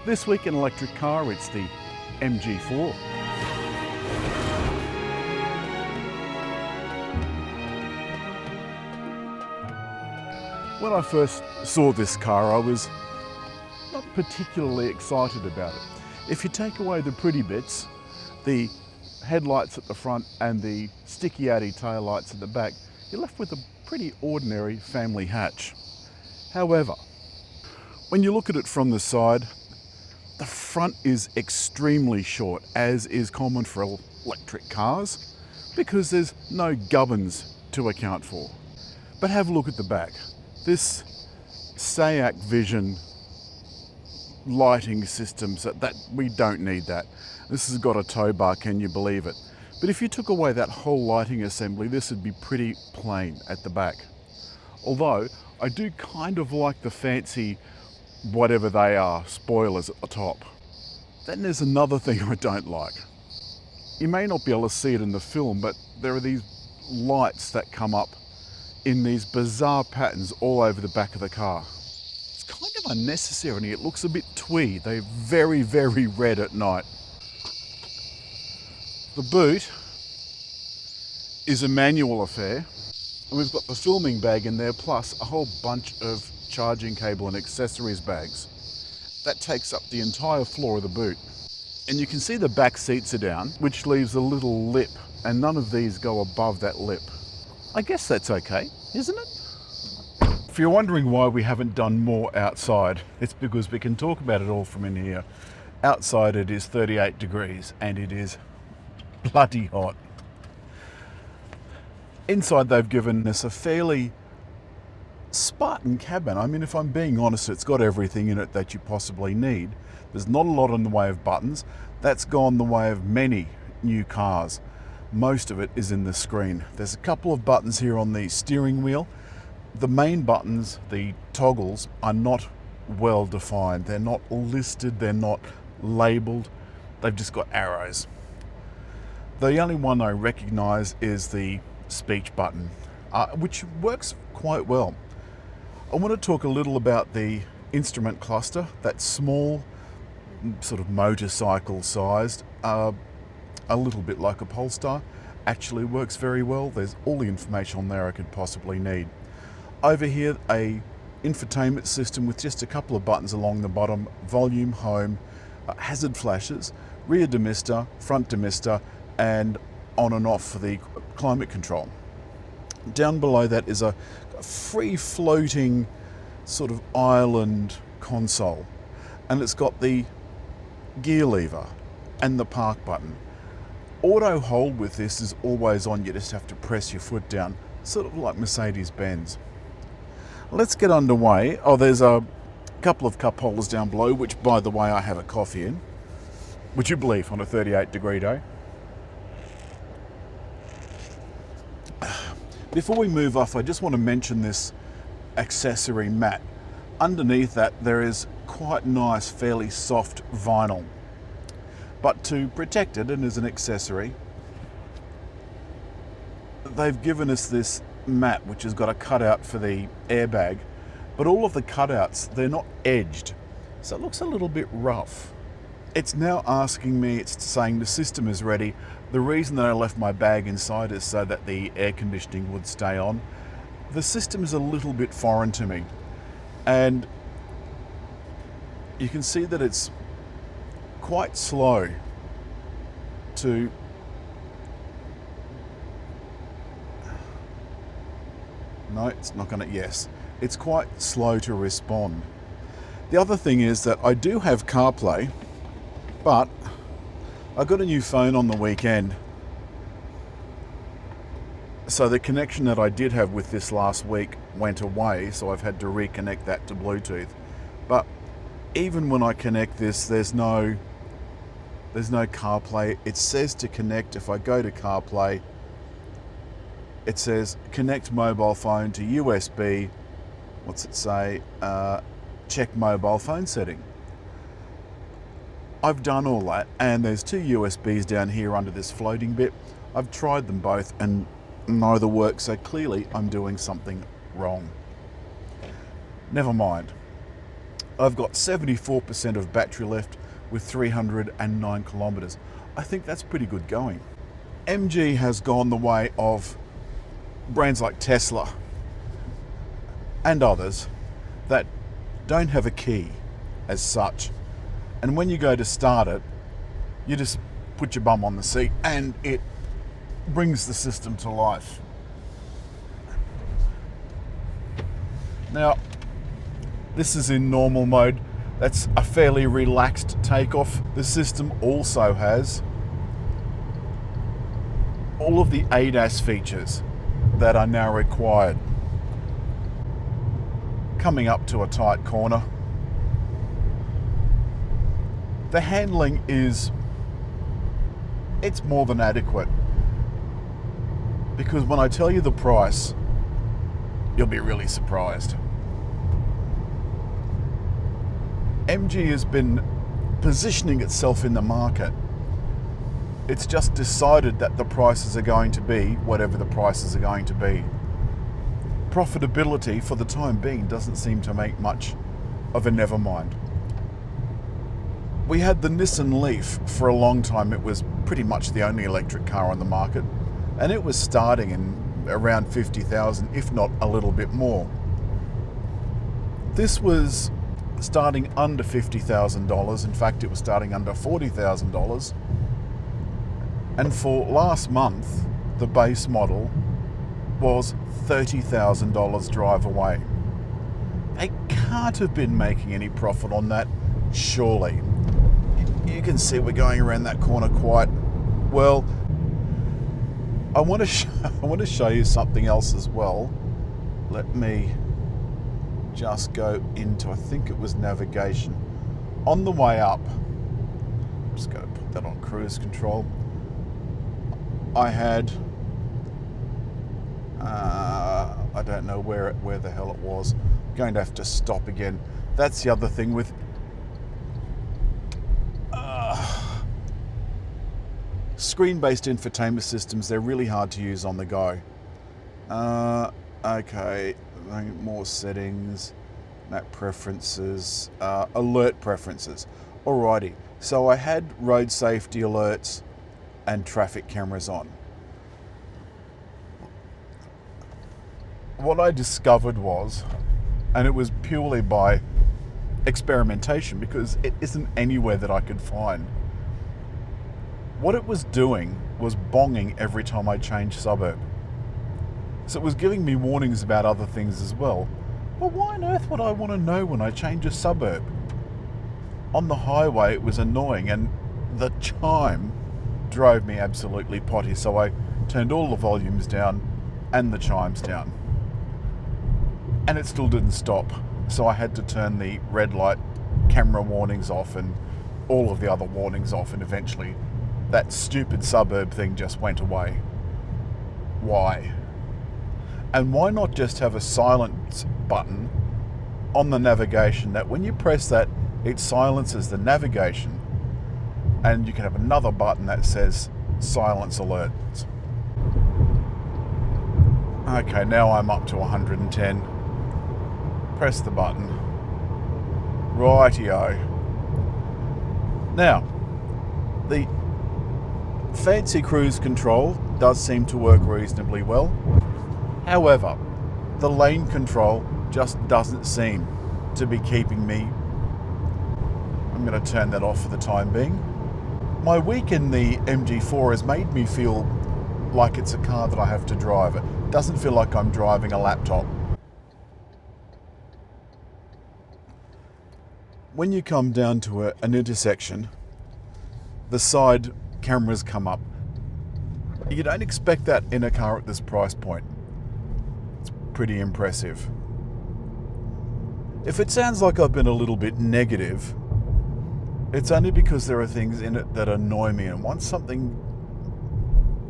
This week in electric car, it's the MG4. When I first saw this car, I was not particularly excited about it. If you take away the pretty bits, the headlights at the front and the sticky outy taillights at the back, you're left with a pretty ordinary family hatch. However, when you look at it from the side, the front is extremely short, as is common for electric cars, because there's no gubbins to account for. But have a look at the back. This SAIC Vision lighting systems, that we don't need that. This has got a tow bar, can you believe it? But if you took away that whole lighting assembly, this would be pretty plain at the back. Although I do kind of like the fancy, whatever they are, spoilers at the top. Then there's another thing I don't like. You may not be able to see it in the film, but there are these lights that come up in these bizarre patterns all over the back of the car. It's kind of unnecessary and it looks a bit twee. They're very, very red at night. The boot is a manual affair, and we've got the filming bag in there, plus a whole bunch of charging cable and accessories bags. That takes up the entire floor of the boot. And you can see the back seats are down, which leaves a little lip, and none of these go above that lip. I guess that's okay, isn't it? If you're wondering why we haven't done more outside, it's because we can talk about it all from in here. Outside it is 38 degrees and it is bloody hot. Inside they've given us a fairly Spartan cabin. I mean, if I'm being honest, it's got everything in it that you possibly need. There's not a lot in the way of buttons. That's gone the way of many new cars. Most of it is in the screen. There's a couple of buttons here on the steering wheel. The main buttons, the toggles, are not well defined. They're not listed, they're not labeled. They've just got arrows. The only one I recognize is the speech button, which works quite well. I want to talk a little about the instrument cluster, that small, sort of motorcycle sized, a little bit like a Polestar, actually works very well. There's all the information on there I could possibly need. Over here, a infotainment system with just a couple of buttons along the bottom: volume, home, hazard flashes, rear demister, front demister, and on and off for the climate control. Down below that is a free-floating sort of island console, and it's got the gear lever and the park button. Auto hold with this is always on. You just have to press your foot down, sort of like Mercedes-Benz. Let's get underway. Oh, there's a couple of cup holders down below, which, by the way, I have a coffee in. Would you believe, on a 38-degree day? Before we move off, I just want to mention this accessory mat. Underneath that, there is quite nice, fairly soft vinyl. But to protect it, and as an accessory, they've given us this mat which has got a cutout for the airbag, but all of the cutouts, they're not edged, so it looks a little bit rough. It's now asking me, it's saying the system is ready. The reason that I left my bag inside is so that the air conditioning would stay on. The system is a little bit foreign to me, and you can see that it's quite slow to no, it's not gonna, yes, it's quite slow to respond. The other thing is that I do have CarPlay, but I got a new phone on the weekend, so the connection that I did have with this last week went away, so I've had to reconnect that to Bluetooth. But even when I connect this, there's no CarPlay. It says to connect. If I go to CarPlay, it says connect mobile phone to USB. What's it say? Check mobile phone setting. I've done all that, and there's two USBs down here under this floating bit. I've tried them both and neither work, so clearly I'm doing something wrong. Never mind. I've got 74% of battery left with 309 kilometers. I think that's pretty good going. MG has gone the way of brands like Tesla and others that don't have a key as such. And when you go to start it, you just put your bum on the seat and it brings the system to life. Now, this is in normal mode. That's a fairly relaxed takeoff. The system also has all of the ADAS features that are now required. Coming up to a tight corner. The handling it's more than adequate. Because when I tell you the price, you'll be really surprised. MG has been positioning itself in the market. It's just decided that the prices are going to be whatever the prices are going to be. Profitability for the time being doesn't seem to make much of a never mind. We had the Nissan Leaf for a long time. It was pretty much the only electric car on the market, and it was starting in around 50,000, if not a little bit more. This was starting under $50,000. In fact, it was starting under $40,000. And for last month, the base model was $30,000 drive away. They can't have been making any profit on that, surely. You can see we're going around that corner quite well. I want to show you something else as well. Let me just go into, I think it was navigation. On the way up, I'm just going to put that on cruise control. I had, I don't know where the hell it was. I'm going to have to stop again. That's the other thing with screen-based infotainment systems. They're really hard to use on the go. Okay, more settings, map preferences, alert preferences. Alrighty, so I had road safety alerts and traffic cameras on. What I discovered was, and it was purely by experimentation because it isn't anywhere that I could find, what it was doing was bonging every time I changed suburb. So it was giving me warnings about other things as well. Well, why on earth would I want to know when I change a suburb? On the highway it was annoying, and the chime drove me absolutely potty, so I turned all the volumes down and the chimes down. And it still didn't stop, so I had to turn the red light camera warnings off and all of the other warnings off, and eventually that stupid suburb thing just went away. Why? And why not just have a silence button on the navigation that when you press that, it silences the navigation, and you can have another button that says silence alerts. Okay, now I'm up to 110. Press the button. Rightio. Now, the fancy cruise control does seem to work reasonably well. However, the lane control just doesn't seem to be keeping me. I'm going to turn that off for the time being. My week in the MG4 has made me feel like it's a car that I have to drive. It doesn't feel like I'm driving a laptop. When you come down to an intersection, the side cameras come up. You don't expect that in a car at this price point. It's pretty impressive. If it sounds like I've been a little bit negative, it's only because there are things in it that annoy me, and once something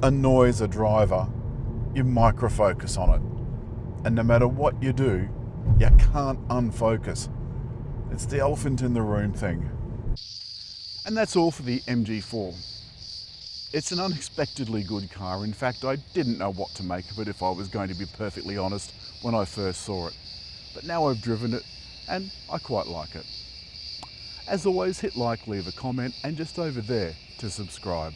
annoys a driver, you micro-focus on it. And no matter what you do, you can't unfocus. It's the elephant in the room thing. And that's all for the MG4. It's an unexpectedly good car. In fact, I didn't know what to make of it, if I was going to be perfectly honest, when I first saw it. But now I've driven it, and I quite like it. As always, hit like, leave a comment, and just over there to subscribe.